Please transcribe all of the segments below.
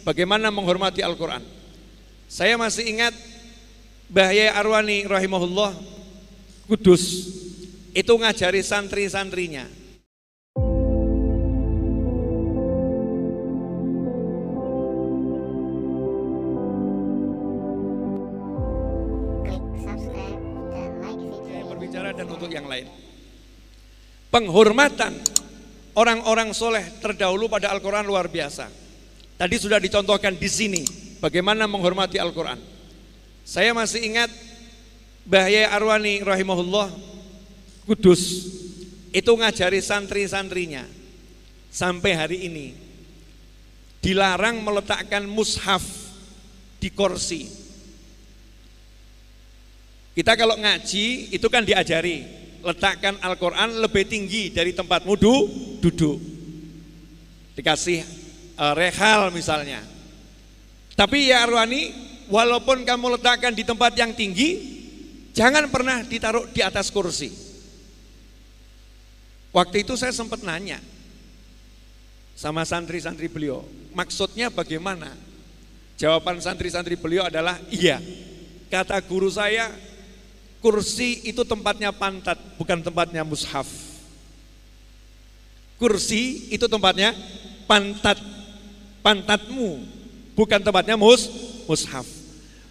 bagaimana menghormati Al-Quran. Saya masih ingat Mbah Yai Arwani rahimahullah Kudus itu ngajari santri-santrinya. Berbicara dan untuk yang lain. Penghormatan orang-orang soleh terdahulu pada Al-Quran luar biasa. Tadi sudah dicontohkan di sini bagaimana menghormati Al-Quran. Saya masih ingat Mbah Yai Arwani rahimahullah Kudus itu ngajari santri-santrinya sampai hari ini. Dilarang meletakkan mushaf di kursi. Kita kalau ngaji itu kan diajari letakkan Al-Quran lebih tinggi dari tempatmu duduk. Dikasih rehal misalnya. Tapi ya Arwani, walaupun kamu letakkan di tempat yang tinggi, jangan pernah ditaruh di atas kursi. Waktu itu saya sempat nanya sama santri-santri beliau, maksudnya bagaimana? Jawaban santri-santri beliau adalah, iya, kata guru saya, kursi itu tempatnya pantat, bukan tempatnya mushaf. Kursi itu tempatnya pantat, pantatmu, bukan tempatnya mushaf.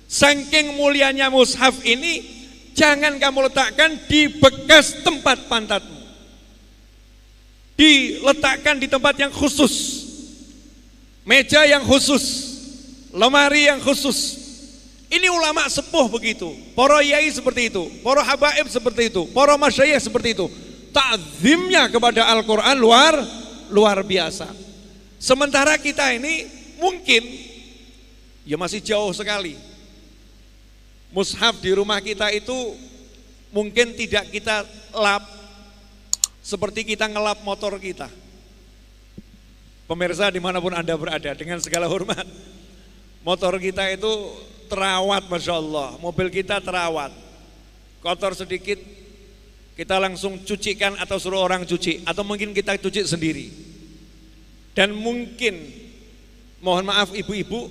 Saking mulianya mushaf ini, jangan kamu letakkan di bekas tempat pantatmu. Diletakkan di tempat yang khusus, meja yang khusus, lemari yang khusus. Ini ulama sepuh begitu, para yai seperti itu, para habaib seperti itu, para masyayikh seperti itu. Ta'zimnya kepada Al-Quran luar biasa. Sementara kita ini mungkin ya masih jauh sekali. Mushaf di rumah kita itu mungkin tidak kita lap seperti kita ngelap motor kita. Pemirsa dimanapun Anda berada, dengan segala hormat, motor kita itu terawat, Masya Allah. Mobil kita terawat, kotor sedikit kita langsung cucikan atau suruh orang cuci, atau mungkin kita cuci sendiri. Dan mungkin, mohon maaf ibu-ibu,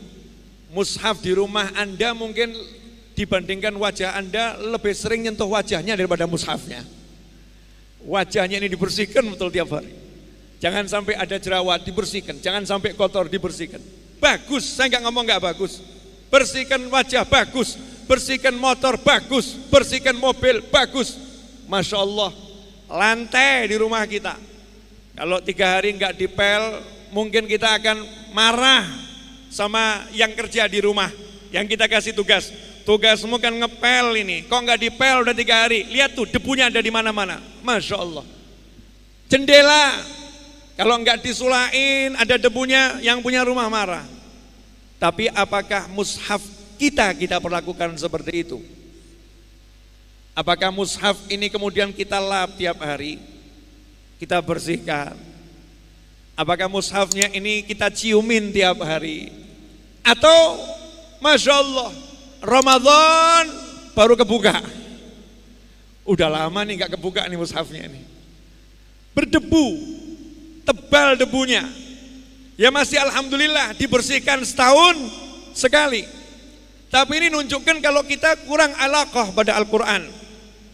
mushaf di rumah Anda mungkin dibandingkan wajah Anda lebih sering nyentuh wajahnya daripada mushafnya. Wajahnya ini dibersihkan betul tiap hari. Jangan sampai ada jerawat, dibersihkan. Jangan sampai kotor, dibersihkan. Bagus, saya nggak ngomong nggak bagus. Bersihkan wajah, bagus. Bersihkan motor, bagus. Bersihkan mobil, bagus. Masya Allah. Lantai di rumah kita, kalau 3 hari nggak dipel, mungkin kita akan marah sama yang kerja di rumah, yang kita kasih tugas. Tugasmu kan ngepel ini, kok nggak dipel udah 3 hari? Lihat tuh debunya ada di mana-mana. Masya Allah. Jendela, kalau nggak disulain ada debunya, yang punya rumah marah. Tapi apakah mushaf kita perlakukan seperti itu? Apakah mushaf ini kemudian kita lap tiap hari, kita bersihkan? Apakah mushafnya ini kita ciumin tiap hari? Atau Masya Allah, Ramadan baru kebuka, udah lama nih nggak kebuka nih mushafnya ini, berdebu, tebal debunya, ya masih alhamdulillah dibersihkan setahun sekali. Tapi ini nunjukkan kalau kita kurang alaqah pada Al-Quran,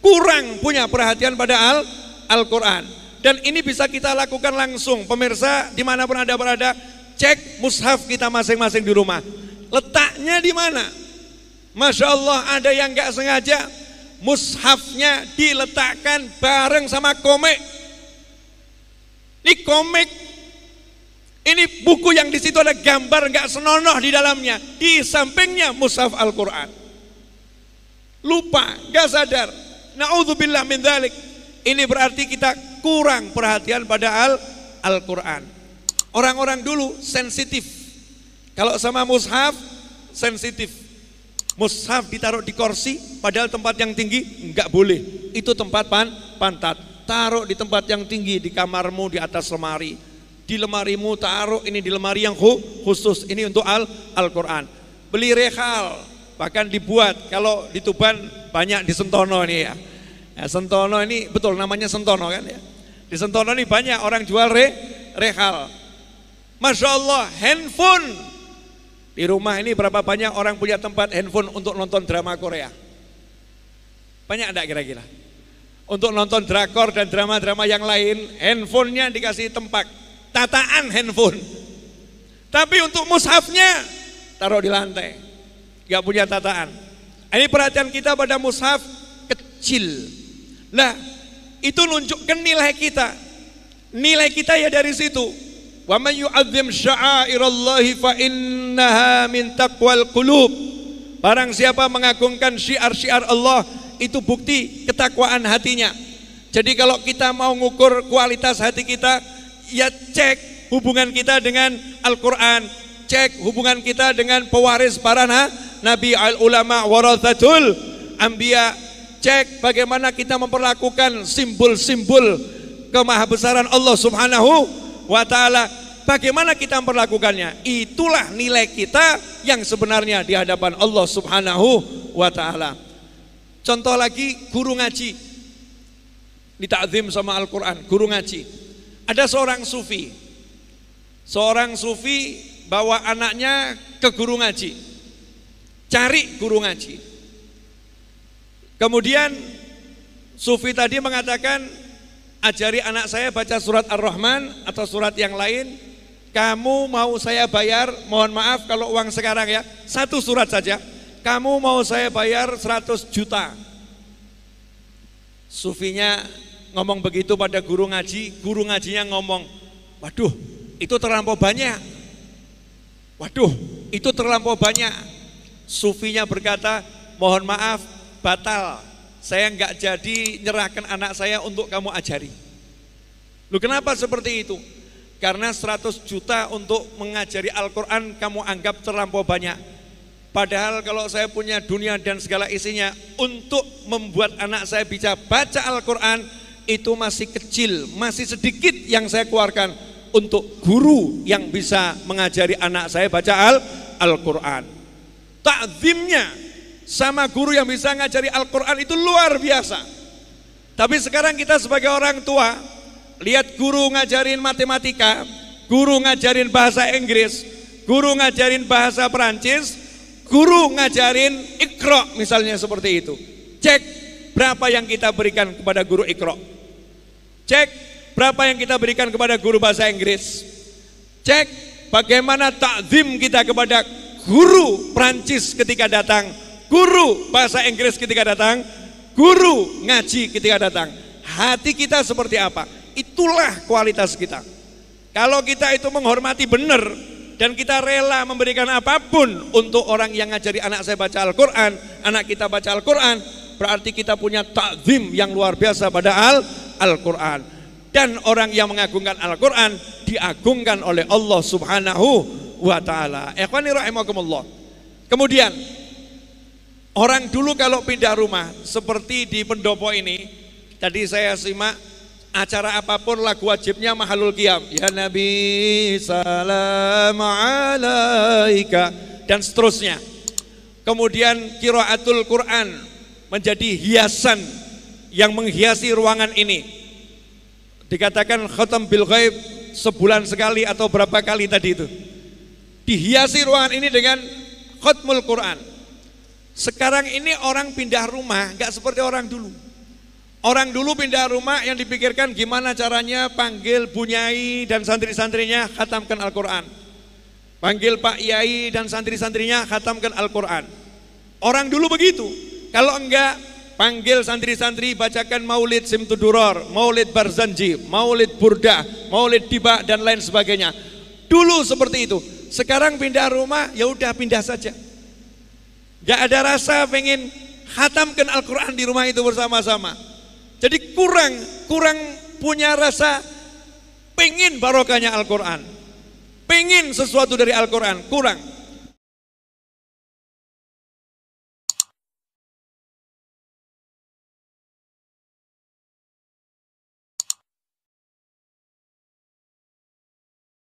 kurang punya perhatian pada Al-Quran. Dan ini bisa kita lakukan langsung. Pemirsa dimanapun Anda berada, cek mushaf kita masing-masing di rumah, letaknya di mana. Masya Allah, ada yang nggak sengaja mushafnya diletakkan bareng sama komik. Ini komik, ini buku yang di situ ada gambar nggak senonoh di dalamnya, di sampingnya mushaf Al-Quran. Lupa, nggak sadar. Na'udzubillah min dzalik. Ini berarti kita kurang perhatian pada Al-Quran. Orang-orang dulu sensitif, kalau sama mushaf sensitif. Mushaf ditaruh di kursi, padahal tempat yang tinggi enggak boleh. Itu tempat pantat. Taruh di tempat yang tinggi, di kamarmu, di atas lemari. Di lemarimu taruh ini di lemari yang khusus. Ini untuk Al-Quran. Beli rehal, bahkan dibuat. Kalau di Tuban banyak di Sentono ini ya. Sentono ini betul namanya Sentono kan ya. Di Sentono ini banyak orang jual rehal. Masya Allah, handphone Di rumah ini berapa banyak orang punya tempat handphone untuk nonton drama Korea? Banyak enggak kira-kira? Untuk nonton drakor dan drama-drama yang lain, handphonenya dikasih tempat, tataan handphone. Tapi untuk mushafnya taruh di lantai, gak punya tataan. Ini perhatian kita pada mushaf kecil. Lah, itu nunjukkan nilai kita. Nilai kita ya dari situ. Wa man yu'azzim sya'airallahi fa innaha min taqwal qulub. Barang siapa mengagungkan syiar-syiar Allah, itu bukti ketakwaan hatinya. Jadi kalau kita mau ngukur kualitas hati kita, ya cek hubungan kita dengan Al-Qur'an, cek hubungan kita dengan pewaris para nabi, al-ulama warathatul anbiya, cek bagaimana kita memperlakukan simbol-simbol kemahabesaran Allah Subhanahu wa ta'ala, bagaimana kita memperlakukannya. Itulah nilai kita yang sebenarnya di hadapan Allah Subhanahu wa ta'ala. Contoh lagi, guru ngaji ditakzim sama Al-Quran, guru ngaji. Ada seorang sufi bawa anaknya ke guru ngaji, cari guru ngaji. Kemudian sufi tadi mengatakan, ajari anak saya baca surat Ar-Rahman atau surat yang lain. Kamu mau saya bayar, mohon maaf kalau uang sekarang ya, 1 surat saja, kamu mau saya bayar 100 juta. Sufinya ngomong begitu pada guru ngaji, guru ngajinya ngomong, waduh itu terlampau banyak. Waduh itu terlampau banyak. Sufinya berkata, mohon maaf, batal. Saya enggak jadi nyerahkan anak saya untuk kamu ajari. Loh, kenapa seperti itu? Karena 100 juta untuk mengajari Al-Quran kamu anggap terlampau banyak. Padahal kalau saya punya dunia dan segala isinya, untuk membuat anak saya bisa baca Al-Quran, itu masih kecil, masih sedikit yang saya keluarkan untuk guru yang bisa mengajari anak saya baca Al-Quran. Takzimnya sama guru yang bisa ngajari Al-Quran itu luar biasa. Tapi sekarang kita sebagai orang tua, lihat guru ngajarin matematika, guru ngajarin bahasa Inggris, guru ngajarin bahasa Perancis, guru ngajarin Iqra misalnya seperti itu. Cek berapa yang kita berikan kepada guru Iqra. Cek berapa yang kita berikan kepada guru bahasa Inggris. Cek bagaimana takzim kita kepada guru Perancis ketika datang, guru bahasa Inggris ketika datang, guru ngaji ketika datang. Hati kita seperti apa? Itulah kualitas kita. Kalau kita itu menghormati benar dan kita rela memberikan apapun untuk orang yang ngajari anak saya baca Al-Quran, anak kita baca Al-Quran, berarti kita punya takzim yang luar biasa pada Al-Quran. Dan orang yang mengagungkan Al-Quran diagungkan oleh Allah Subhanahu wa ta'ala. Ikhwani rahimakumullah. Kemudian orang dulu kalau pindah rumah, seperti di pendopo ini, tadi saya simak acara apapun lagu wajibnya Mahalul Qiyam, ya Nabi salam alaika, dan seterusnya. Kemudian qiraatul Quran menjadi hiasan yang menghiasi ruangan ini. Dikatakan khatam bil ghaib sebulan sekali atau berapa kali tadi itu. Dihiasi ruangan ini dengan khatmul Quran. Sekarang ini orang pindah rumah gak seperti orang dulu. Orang dulu pindah rumah yang dipikirkan gimana caranya panggil Bu Nyai dan santri-santrinya khatamkan Al-Quran. Panggil Pak Yai dan santri-santrinya khatamkan Al-Quran. Orang dulu begitu. Kalau enggak, panggil santri-santri bacakan Maulid Simtuduror, Maulid Barzanji, Maulid Burdah, Maulid Tiba dan lain sebagainya. Dulu seperti itu. Sekarang pindah rumah, ya udah pindah saja. Gak ada rasa pengen khatamkan Al-Quran di rumah itu bersama-sama. Jadi kurang punya rasa pengen barokahnya Al-Quran, pengen sesuatu dari Al-Quran, kurang.